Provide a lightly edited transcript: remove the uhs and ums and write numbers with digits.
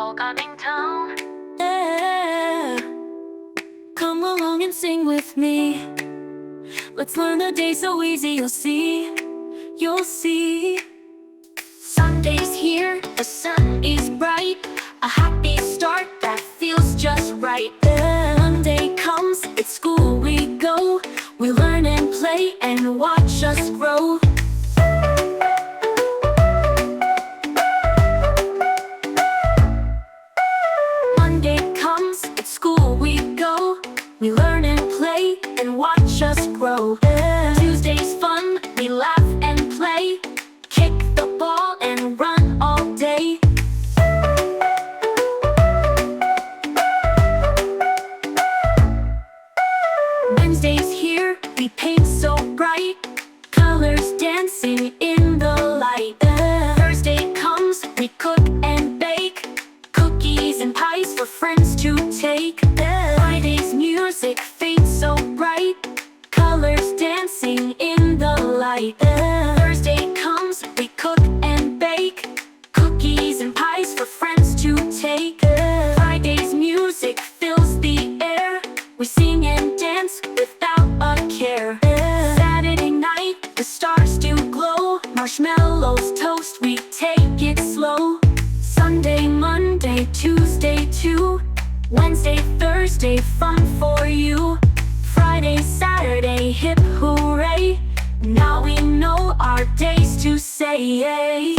all coming down. Yeah. Come along and sing with me. Let's learn the day so easy, you'll see. You'll see. Sunday's here, the sun is bright. A happy start that feels just right. Then Monday comes, it's school we go. We learn and play and watch us grow. Monday comes, it's school we go. We learn and play and watch us grow. Tuesday's fun, we laugh and play. Kick the ball and run all day. Wednesday's here, we paint so bright. Colors dancing in the light. Thursday comes, we cook and bake. Cookies and pies for friends to take. Friday's music fades so bright. Colors dancing in the light. Thursday comes, we cook and bake. Cookies and pies for friends to take. Friday's music fills the air. We sing and dance without a care. Saturday night, the stars do glow. Marshmallows toast, we take it slow. Sunday, Monday, Tuesday too. Wednesday, Thursday, fun for you. Friday, Saturday, hip hooray. Now we know our days to say.